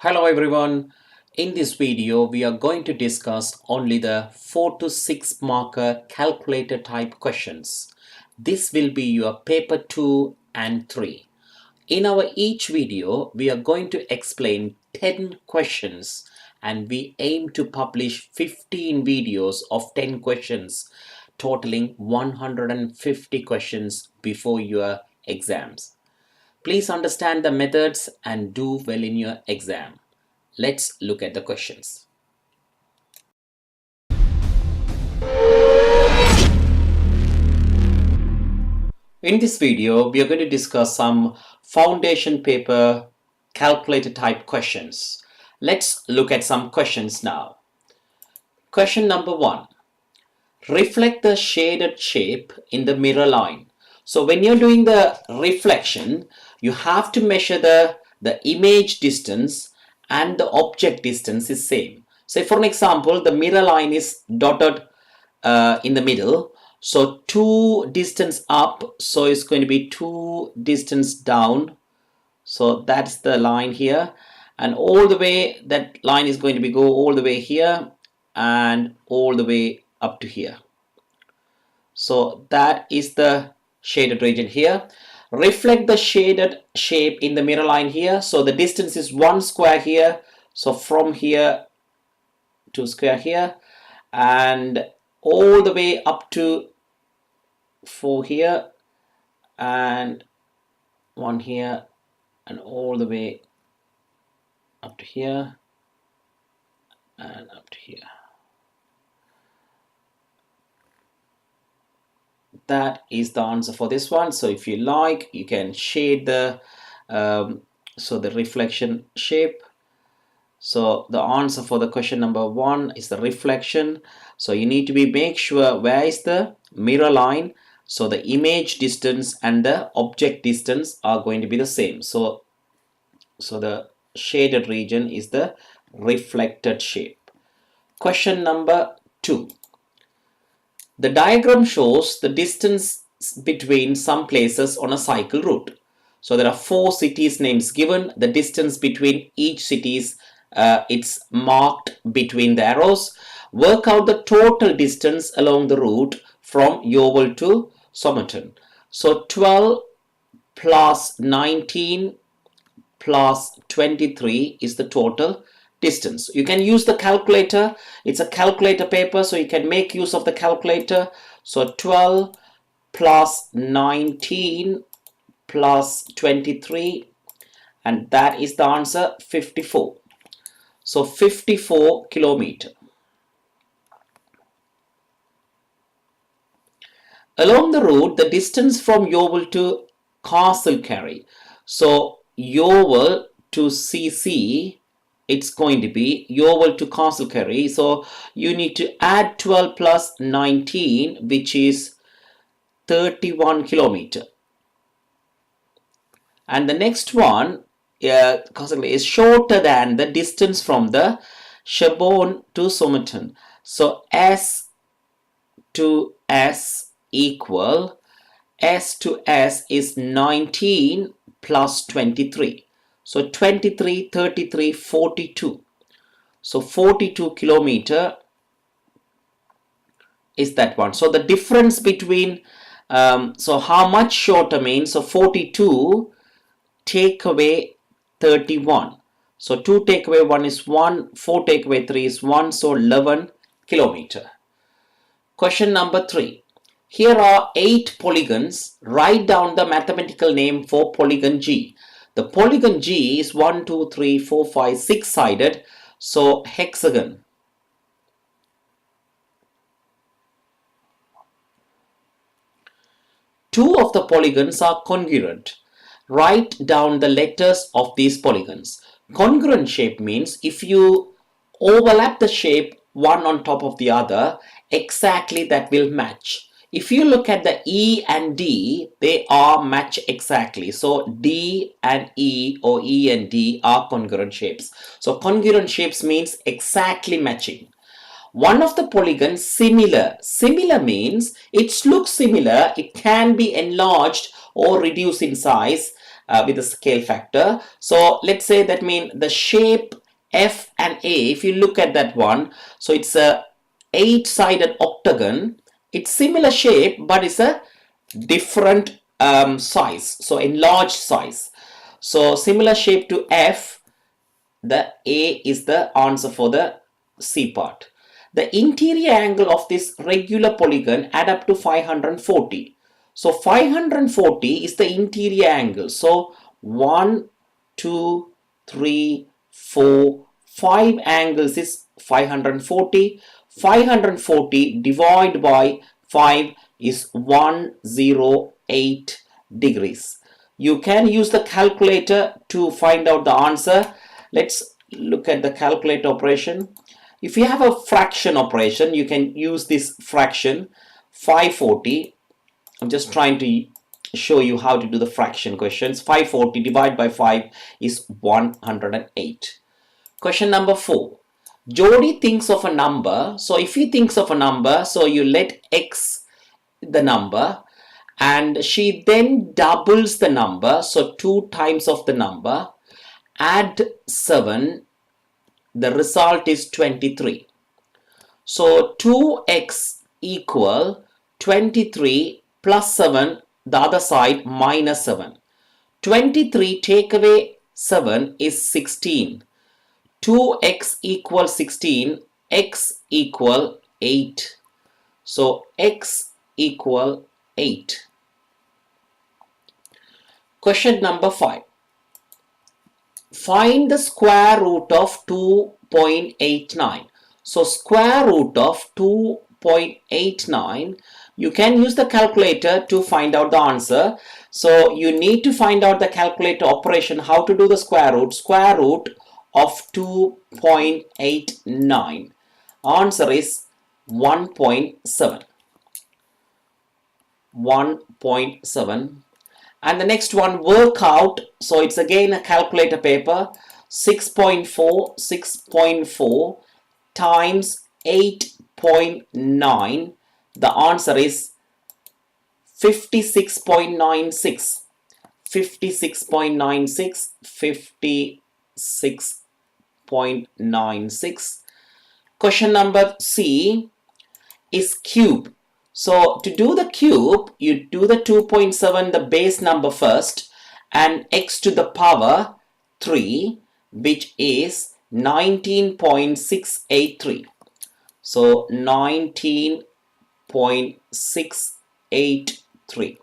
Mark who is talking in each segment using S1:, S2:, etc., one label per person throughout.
S1: Hello everyone. In this video, we are going to discuss only the 4 to 6 marker calculator type questions. This will be your paper 2 and 3. In our each video, we are going to explain 10 questions and we aim to publish 15 videos of 10 questions, totaling 150 questions before your exams. Please understand the methods and do well in your exam. Let's look at the questions. In this video, we are going to discuss some foundation paper calculator type questions. Let's look at some questions now. Question number 1. Reflect the shaded shape in the mirror line. So when you're doing the reflection, you have to measure the image distance and the object distance is same. Say for an example, the mirror line is dotted in the middle. So 2 distance up, so it's going to be 2 distance down. So that's the line here. And all the way, that line is going to be go all the way here and all the way up to here. So that is the shaded region here. Reflect the shaded shape in the mirror line here. So the distance is 1 square here. So from here to square here and all the way up to 4 here and 1 here and all the way up to here and up to here. That is the answer for this one. So if you like, you can shade the the reflection shape. So the answer for the question number 1 is the reflection. So you need to make sure where is the mirror line. So the image distance and the object distance are going to be the same. So the shaded region is the reflected shape. Question number 2. The diagram shows the distance between some places on a cycle route. So there are 4 cities names given. The distance between each cities it's marked between the arrows. Work out the total distance along the route from Yeovil to Somerton. So 12 plus 19 plus 23 is the total distance. You can use the calculator. It's a calculator paper, so you can make use of the calculator. So 12 plus 19 plus 23, and that is the answer, 54. So 54 kilometer. Along the route, the distance from Yeovil to Castlecarry. So Yeovil to CC, it's going to be Yeovil to Castlecarry. So you need to add 12 plus 19, which is 31 kilometer. And the next one is shorter than the distance from the Sherborne to Somerton. So S to S equal, S to S is 19 plus 23. So 23, 33, 42. So 42 kilometer is that one. So the difference between, so how much shorter means, so 42 take away 31. So 2 take away 1 is 1, 4 take away 3 is 1, so 11 kilometer. Question number 3. Here are 8 polygons. Write down the mathematical name for polygon G. The polygon G is 1, 2, 3, 4, 5, 6 sided. So hexagon. Two of the polygons are congruent. Write down the letters of these polygons. Congruent shape means if you overlap the shape one on top of the other, exactly that will match. If you look at the E and D, they are match exactly. So D and E or E and D are congruent shapes. So congruent shapes means exactly matching. One of the polygons similar. Similar means it looks similar. It can be enlarged or reduced in size. with the scale factor. So let's say that means the shape F and A, if you look at that one, so it's a 8-sided octagon. It's similar shape, but it's a different size, so enlarged size. So similar shape to F, the A is the answer for the C part. The interior angle of this regular polygon add up to 540. So 540 is the interior angle. So 1, 2, 3, 4, 5 angles is 540. 540 divided by 5 is 108 degrees. You can use the calculator to find out the answer. Let's look at the calculator operation. If you have a fraction operation, you can use this fraction 540. I'm just trying to show you how to do the fraction questions. 540 divided by 5 is 108. Question number 4. Jody thinks of a number. So if he thinks of a number, so you let X the number, and she then doubles the number, so 2 times of the number, add 7, the result is 23. So 2x equal 23 plus 7, the other side minus 7. 23 take away 7 is 16. 2x equal 16, x equal 8. So x equal 8. Question number 5. Find the square root of 2.89. So square root of 2.89, you can use the calculator to find out the answer. So you need to find out the calculator operation, how to do the square root. Square root of 2.89. Answer is 1.7. 1.7. And the next one, work out. So it's again a calculator paper. 6.4 times 8.9. The answer is 56.96. 56.96. 56.96. Question number C is cube. So to do the cube, you do the 2.7, the base number first, and x to the power 3, which is 19.683. So 19.683.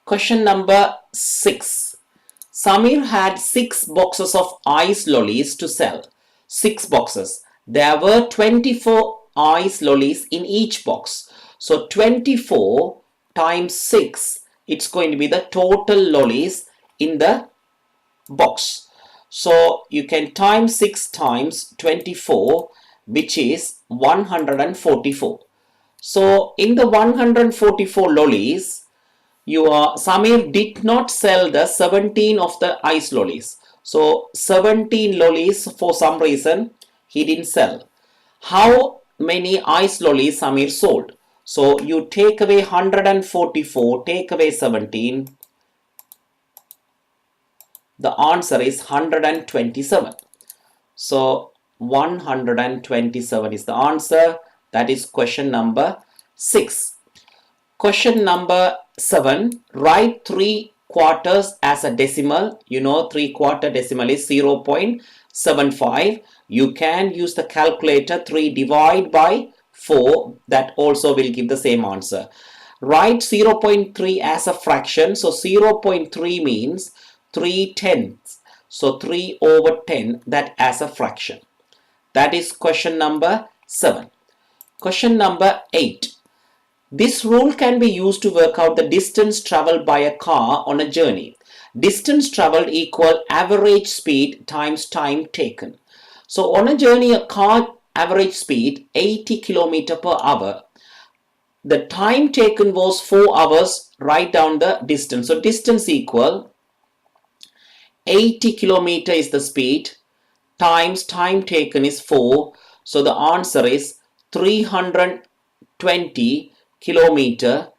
S1: Question number 6. Samir had 6 boxes of ice lollies to sell. 6 boxes. There were 24 ice lollies in each box. So 24 times 6, it's going to be the total lollies in the box. So you can times 6 times 24, which is 144. So in the 144 lollies, Samir did not sell the 17 of the ice lollies. So 17 lollies, for some reason, he didn't sell. How many ice lollies Samir sold? So you take away 144, take away 17. The answer is 127. So 127 is the answer. That is question number 6. Question number 7. Write 3/4 as a decimal. You know 3/4 decimal is 0.75. You can use the calculator. 3 divided by 4, that also will give the same answer. Write 0.3 as a fraction. So 0.3 means 3/10. So 3/10, that as a fraction. That is question number 7. Question number 8. This rule can be used to work out the distance traveled by a car on a journey. Distance traveled equal average speed times time taken. So on a journey, a car average speed 80 km per hour. The time taken was 4 hours. Write down the distance. So distance equal 80 km is the speed times time taken is 4. So the answer is 320 km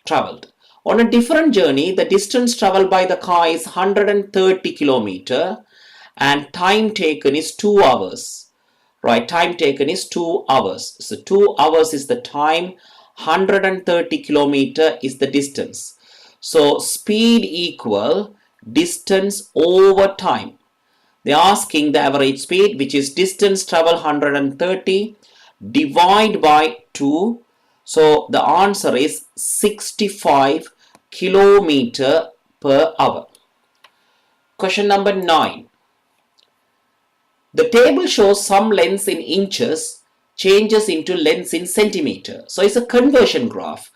S1: traveled. On a different journey, the distance traveled by the car is 130 kilometer and time taken is 2 hours. Right, time taken is 2 hours. So 2 hours is the time, 130 kilometer is the distance. So speed equal distance over time. They're asking the average speed, which is distance travel 130 divide by 2. So the answer is 65 kilometer per hour. Question number 9. The table shows some lengths in inches changes into lengths in centimeter. So it's a conversion graph.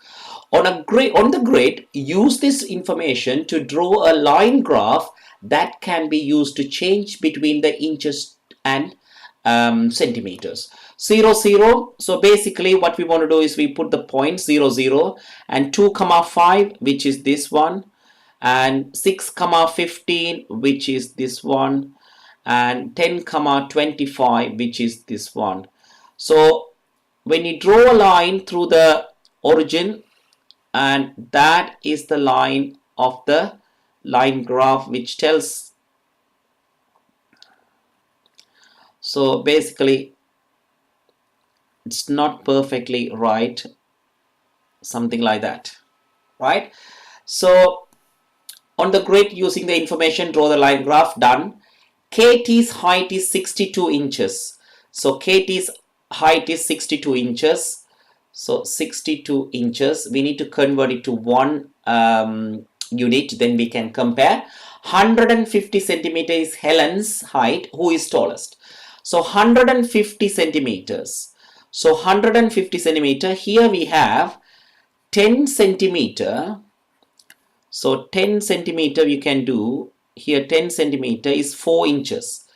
S1: On the grid, use this information to draw a line graph that can be used to change between the inches and centimeters. 0, 0. So basically what we want to do is we put the point 0, 0 and 2, 5, which is this one, and 6, 15, which is this one, and 10, 25, which is this one. So when you draw a line through the origin, and that is the line of the line graph, which tells, so basically it's not perfectly right, something like that, right? So on the grid, using the information, draw the line graph. Done. KT's height is 62 inches. So KT's height is 62 inches. So 62 inches. We need to convert it to one unit. Then we can compare. 150 centimeter is Helen's height. Who is tallest? So 150 centimeters. So 150 centimeter. Here we have 10 centimeter. So 10 centimeter you can do. Here 10 centimeter is 4 inches.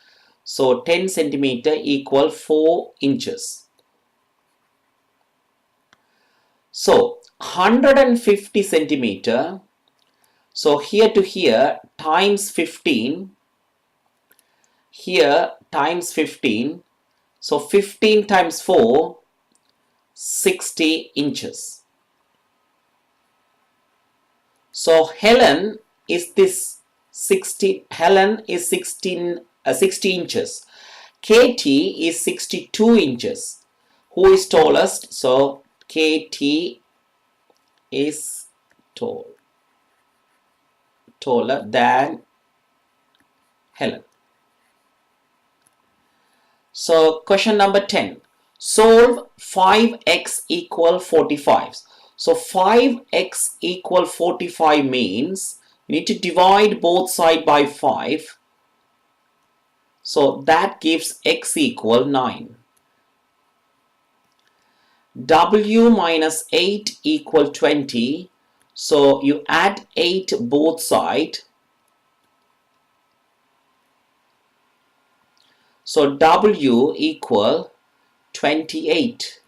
S1: So 10 centimeter equal 4 inches. So 150 centimeter. So here to here times 15. Here times 15. So 15 times 4, 60 inches. So Helen is this 60. Helen is 60 inches. KT is 62 inches. Who is tallest? So KT is taller than Helen. So question number 10. Solve 5x equal 45. So 5x equal 45 means you need to divide both sides by 5. So that gives x equal 9. W minus 8 equal 20. So you add 8 both sides. So W equal 28.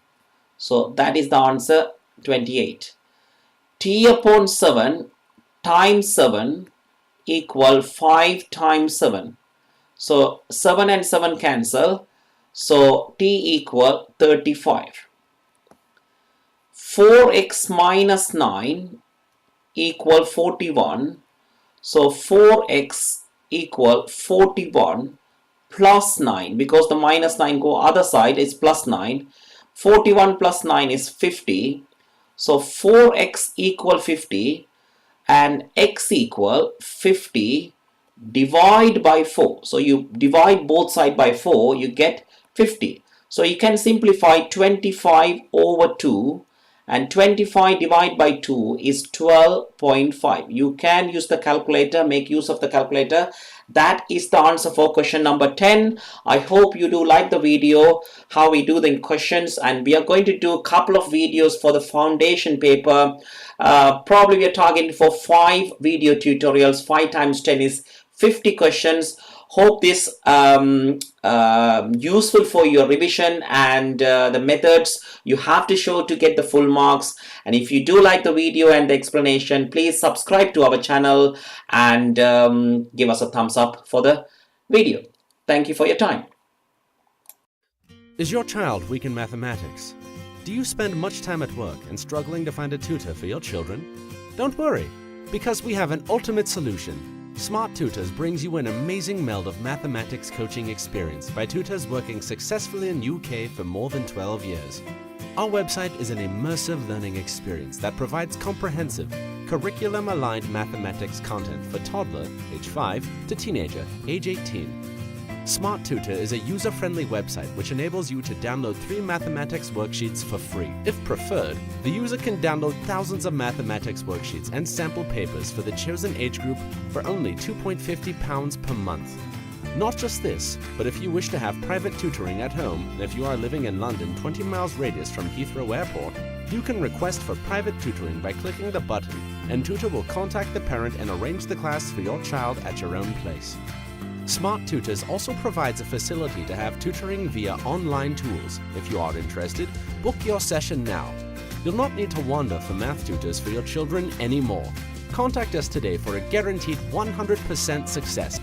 S1: So that is the answer, 28. T upon 7 times 7 equal 5 times 7. So 7 and 7 cancel. So T equal 35. 4x minus 9 equal 41. So 4x equal 41 plus 9, because the minus 9 go other side, is plus 9. 41 plus 9 is 50. So 4x equal 50 and x equal 50 divide by 4. So you divide both sides by 4, you get 50. So you can simplify 25 over 2, and 25 divided by 2 is 12.5. You can use the calculator, make use of the calculator. That is the answer for question number 10. I hope you do like the video, how we do the questions, and we are going to do a couple of videos for the foundation paper. Probably we are targeting for 5 video tutorials. 5 times 10 is 50 questions. Hope this useful for your revision and the methods you have to show to get the full marks. And if you do like the video and the explanation, please subscribe to our channel and give us a thumbs up for the video. Thank you for your time.
S2: Is your child weak in mathematics? Do you spend much time at work and struggling to find a tutor for your children? Don't worry, because we have an ultimate solution. Smart Tutors brings you an amazing meld of mathematics coaching experience by tutors working successfully in UK for more than 12 years. Our website is an immersive learning experience that provides comprehensive, curriculum-aligned mathematics content for toddler, age 5, to teenager, age 18. Smart Tutor is a user-friendly website which enables you to download 3 mathematics worksheets for free. If preferred, the user can download thousands of mathematics worksheets and sample papers for the chosen age group for only £2.50 per month. Not just this, but if you wish to have private tutoring at home, and if you are living in London 20 miles radius from Heathrow Airport, you can request for private tutoring by clicking the button, and tutor will contact the parent and arrange the class for your child at your own place. Smart Tutors also provides a facility to have tutoring via online tools. If you are interested, book your session now. You'll not need to wander for math tutors for your children anymore. Contact us today for a guaranteed 100% success.